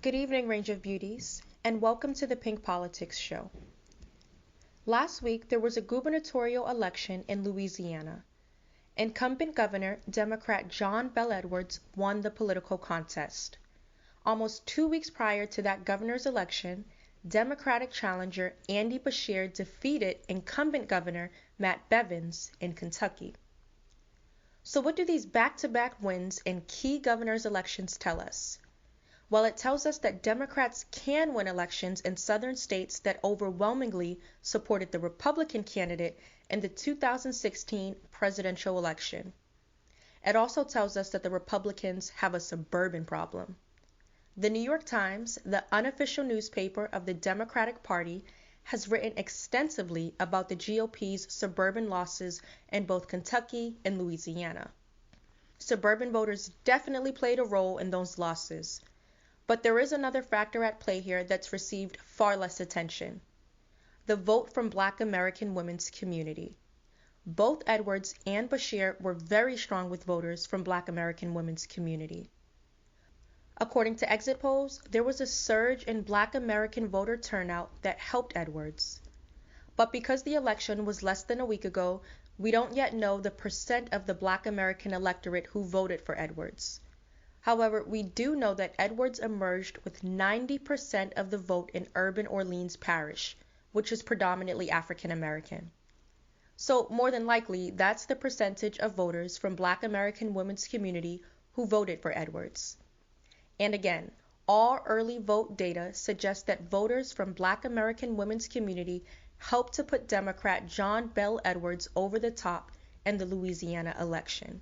Good evening, Range of Beauties, and welcome to the Pink Politics Show. Last week, there was a gubernatorial election in Louisiana. Incumbent Governor, Democrat John Bel Edwards, won the political contest. Almost 2 weeks prior to that governor's election, Democratic challenger Andy Beshear defeated incumbent Governor Matt Bevins in Kentucky. So what do these back-to-back wins in key governor's elections tell us? Well, it tells us that Democrats can win elections in southern states that overwhelmingly supported the Republican candidate in the 2016 presidential election. It also tells us that the Republicans have a suburban problem. The New York Times, the unofficial newspaper of the Democratic Party, has written extensively about the GOP's suburban losses in both Kentucky and Louisiana. Suburban voters definitely played a role in those losses. But there is another factor at play here that's received far less attention: the vote from Black American women's community. Both Edwards and Beshear were very strong with voters from Black American women's community. According to exit polls, there was a surge in Black American voter turnout that helped Edwards. But because the election was less than a week ago, we don't yet know the percent of the Black American electorate who voted for Edwards. However, we do know that Edwards emerged with 90% of the vote in urban Orleans Parish, which is predominantly African American. So more than likely, that's the percentage of voters from Black American women's community who voted for Edwards. And again, all early vote data suggests that voters from Black American women's community helped to put Democrat John Bel Edwards over the top in the Louisiana election.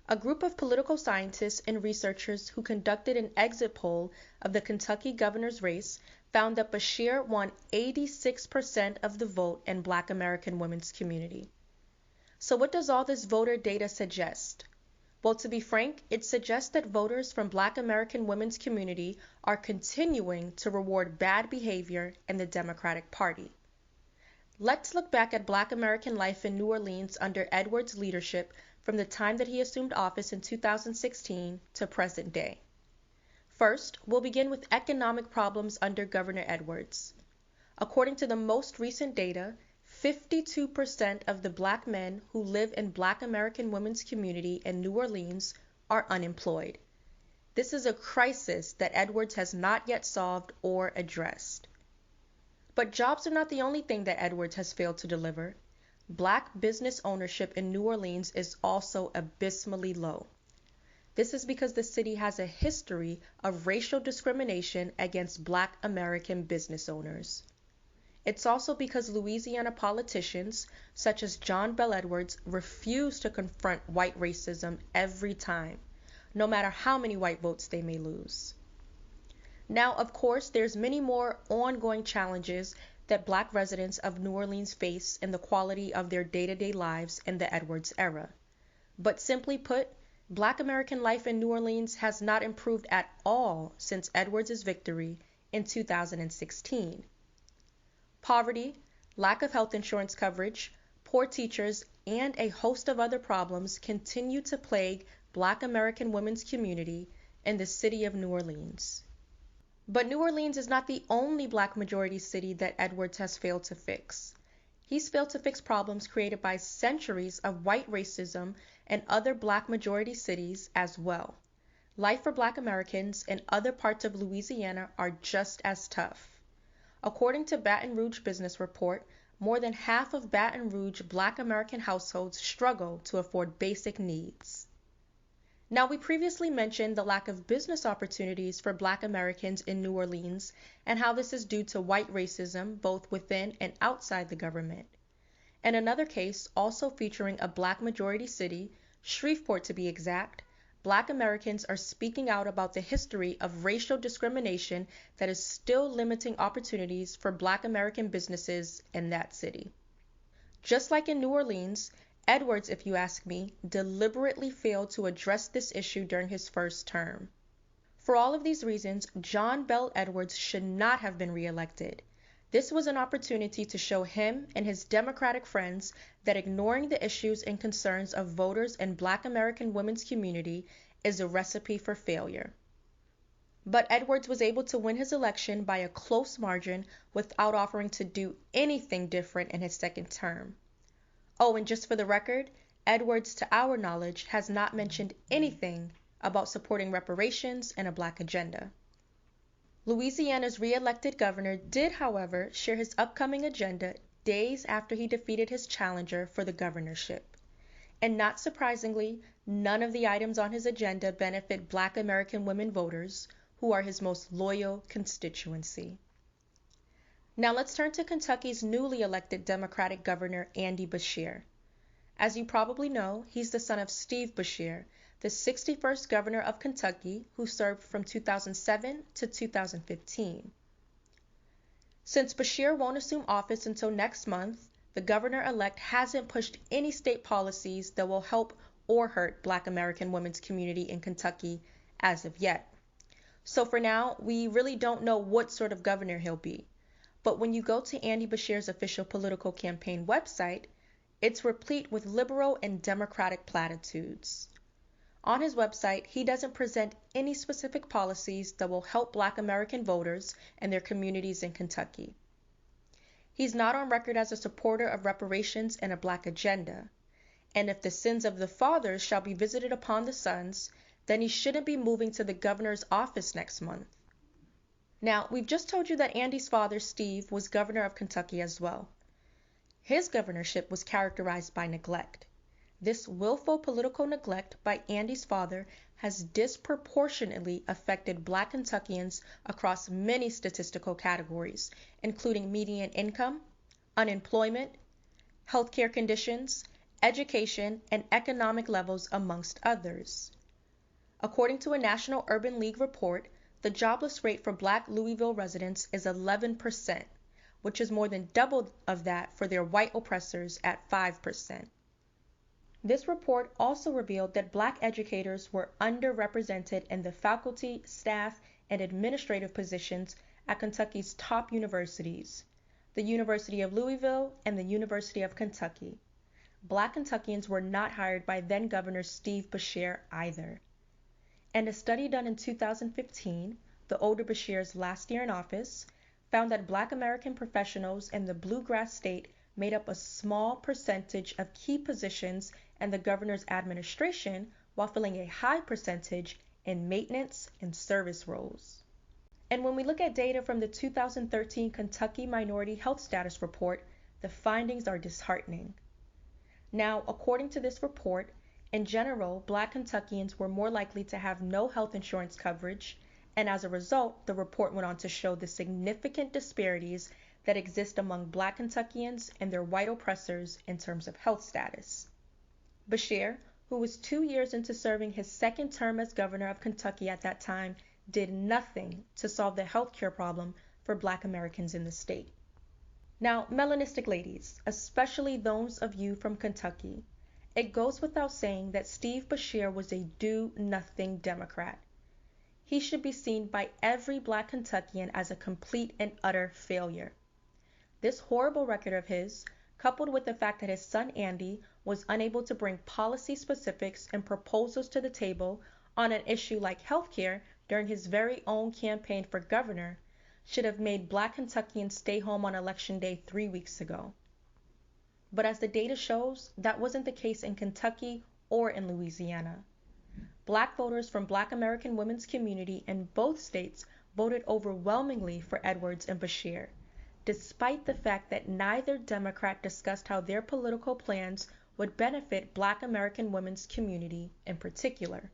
A group of political scientists and researchers who conducted an exit poll of the Kentucky governor's race found that Beshear won 86% of the vote in Black American women's community. So what does all this voter data suggest? Well, to be frank, it suggests that voters from Black American women's community are continuing to reward bad behavior in the Democratic Party. Let's look back at Black American life in New Orleans under Edwards' leadership from the time that he assumed office in 2016 to present day. First, we'll begin with economic problems under Governor Edwards. According to the most recent data, 52% of the Black men who live in Black American women's community in New Orleans are unemployed. This is a crisis that Edwards has not yet solved or addressed. But jobs are not the only thing that Edwards has failed to deliver. Black business ownership in New Orleans is also abysmally low. This is because the city has a history of racial discrimination against Black American business owners. It's also because Louisiana politicians, such as John Bel Edwards, refuse to confront white racism every time, no matter how many white votes they may lose. Now, of course, there's many more ongoing challenges that Black residents of New Orleans face in the quality of their day-to-day lives in the Edwards era. But simply put, Black American life in New Orleans has not improved at all since Edwards' victory in 2016. Poverty, lack of health insurance coverage, poor teachers, and a host of other problems continue to plague Black American women's community in the city of New Orleans. But New Orleans is not the only Black majority city that Edwards has failed to fix. He's failed to fix problems created by centuries of white racism in other Black majority cities as well. Life for Black Americans in other parts of Louisiana are just as tough. According to Baton Rouge Business Report, more than half of Baton Rouge Black American households struggle to afford basic needs. Now, we previously mentioned the lack of business opportunities for Black Americans in New Orleans and how this is due to white racism both within and outside the government. In another case, also featuring a Black majority city, Shreveport to be exact, Black Americans are speaking out about the history of racial discrimination that is still limiting opportunities for Black American businesses in that city. Just like in New Orleans, Edwards, if you ask me, deliberately failed to address this issue during his first term. For all of these reasons, John Bel Edwards should not have been reelected. This was an opportunity to show him and his Democratic friends that ignoring the issues and concerns of voters in Black American women's community is a recipe for failure. But Edwards was able to win his election by a close margin without offering to do anything different in his second term. Oh, and just for the record, Edwards, to our knowledge, has not mentioned anything about supporting reparations and a black agenda. Louisiana's re-elected governor did, however, share his upcoming agenda days after he defeated his challenger for the governorship. And not surprisingly, none of the items on his agenda benefit Black American women voters, who are his most loyal constituency. Now let's turn to Kentucky's newly elected Democratic Governor Andy Beshear. As you probably know, he's the son of Steve Beshear, the 61st governor of Kentucky, who served from 2007 to 2015. Since Beshear won't assume office until next month, the governor-elect hasn't pushed any state policies that will help or hurt Black American women's community in Kentucky as of yet. So for now, we really don't know what sort of governor he'll be. But when you go to Andy Beshear's official political campaign website, it's replete with liberal and democratic platitudes. On his website, he doesn't present any specific policies that will help Black American voters and their communities in Kentucky. He's not on record as a supporter of reparations and a Black agenda. And if the sins of the fathers shall be visited upon the sons, then he shouldn't be moving to the governor's office next month. Now, we've just told you that Andy's father, Steve, was governor of Kentucky as well. His governorship was characterized by neglect. This willful political neglect by Andy's father has disproportionately affected Black Kentuckians across many statistical categories, including median income, unemployment, healthcare conditions, education, and economic levels, amongst others. According to a National Urban League report, the jobless rate for Black Louisville residents is 11%, which is more than double of that for their white oppressors at 5%. This report also revealed that Black educators were underrepresented in the faculty, staff, and administrative positions at Kentucky's top universities, the University of Louisville and the University of Kentucky. Black Kentuckians were not hired by then-Governor Steve Beshear either. And a study done in 2015, the older Beshear's last year in office, found that Black American professionals in the Bluegrass State made up a small percentage of key positions in the governor's administration while filling a high percentage in maintenance and service roles. And when we look at data from the 2013 Kentucky Minority Health Status Report, the findings are disheartening. Now, according to this report, in general, Black Kentuckians were more likely to have no health insurance coverage, and as a result, the report went on to show the significant disparities that exist among Black Kentuckians and their white oppressors in terms of health status. Beshear, who was 2 years into serving his second term as governor of Kentucky at that time, did nothing to solve the health care problem for Black Americans in the state. Now, melanistic ladies, especially those of you from Kentucky, it goes without saying that Steve Beshear was a do-nothing Democrat. He should be seen by every Black Kentuckian as a complete and utter failure. This horrible record of his, coupled with the fact that his son Andy was unable to bring policy specifics and proposals to the table on an issue like healthcare during his very own campaign for governor, should have made Black Kentuckians stay home on Election Day 3 weeks ago. But as the data shows, that wasn't the case in Kentucky or in Louisiana. Black voters from Black American women's community in both states voted overwhelmingly for Edwards and Beshear, despite the fact that neither Democrat discussed how their political plans would benefit Black American women's community in particular.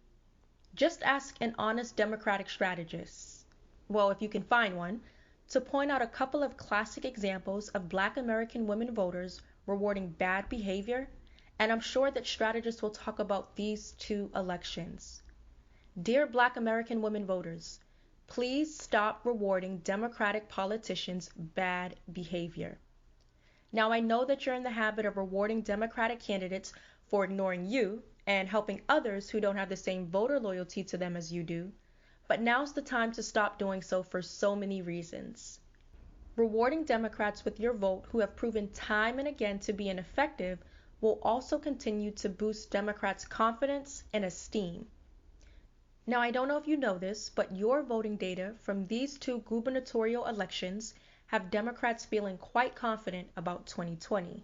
Just ask an honest Democratic strategist, well, if you can find one, to point out a couple of classic examples of Black American women voters rewarding bad behavior, and I'm sure that strategists will talk about these two elections. Dear Black American women voters, please stop rewarding Democratic politicians' bad behavior. Now, I know that you're in the habit of rewarding Democratic candidates for ignoring you and helping others who don't have the same voter loyalty to them as you do, but now's the time to stop doing so for so many reasons. Rewarding Democrats with your vote who have proven time and again to be ineffective will also continue to boost Democrats' confidence and esteem. Now, I don't know if you know this, but your voting data from these two gubernatorial elections have Democrats feeling quite confident about 2020.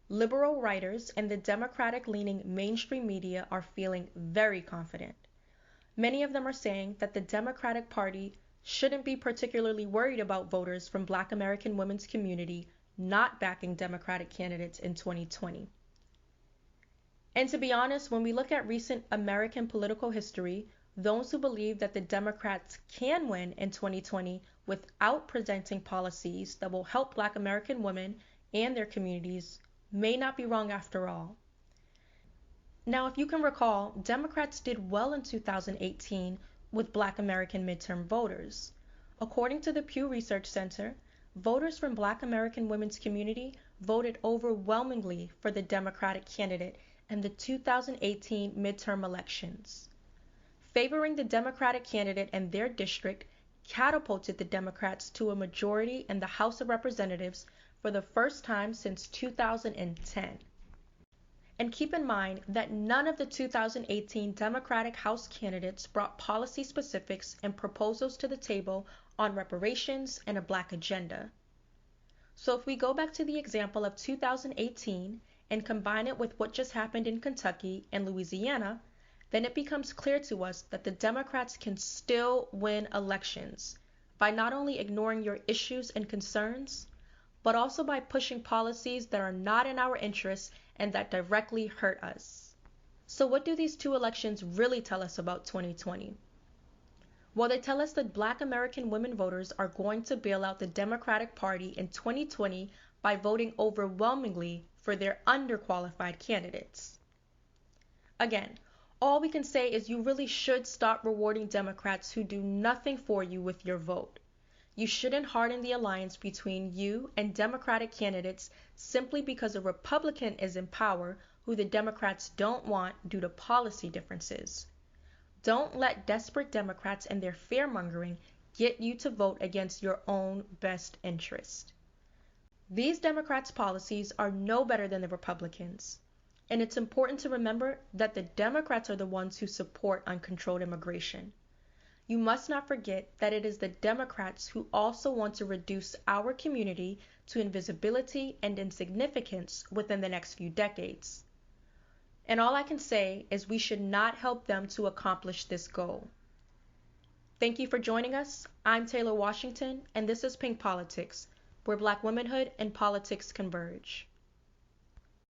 Liberal writers and the Democratic-leaning mainstream media are feeling very confident. Many of them are saying that the Democratic Party shouldn't be particularly worried about voters from Black American women's community not backing Democratic candidates in 2020. And to be honest, when we look at recent American political history, those who believe that the Democrats can win in 2020 without presenting policies that will help Black American women and their communities may not be wrong after all. Now, if you can recall, Democrats did well in 2018 with Black American midterm voters. According to the Pew Research Center, voters from Black American women's community voted overwhelmingly for the Democratic candidate in the 2018 midterm elections. Favoring the Democratic candidate in their district catapulted the Democrats to a majority in the House of Representatives for the first time since 2010. And keep in mind that none of the 2018 Democratic House candidates brought policy specifics and proposals to the table on reparations and a Black agenda. So if we go back to the example of 2018 and combine it with what just happened in Kentucky and Louisiana, then it becomes clear to us that the Democrats can still win elections by not only ignoring your issues and concerns, but also by pushing policies that are not in our interests and that directly hurt us. So what do these two elections really tell us about 2020? Well, they tell us that Black American women voters are going to bail out the Democratic Party in 2020 by voting overwhelmingly for their underqualified candidates. Again, all we can say is you really should stop rewarding Democrats who do nothing for you with your vote. You shouldn't harden the alliance between you and Democratic candidates simply because a Republican is in power who the Democrats don't want due to policy differences. Don't let desperate Democrats and their fear-mongering get you to vote against your own best interest. These Democrats' policies are no better than the Republicans, and it's important to remember that the Democrats are the ones who support uncontrolled immigration. You must not forget that it is the Democrats who also want to reduce our community to invisibility and insignificance within the next few decades. And all I can say is we should not help them to accomplish this goal. Thank you for joining us. I'm Taylor Washington, and this is Pink Politics, where Black womanhood and politics converge.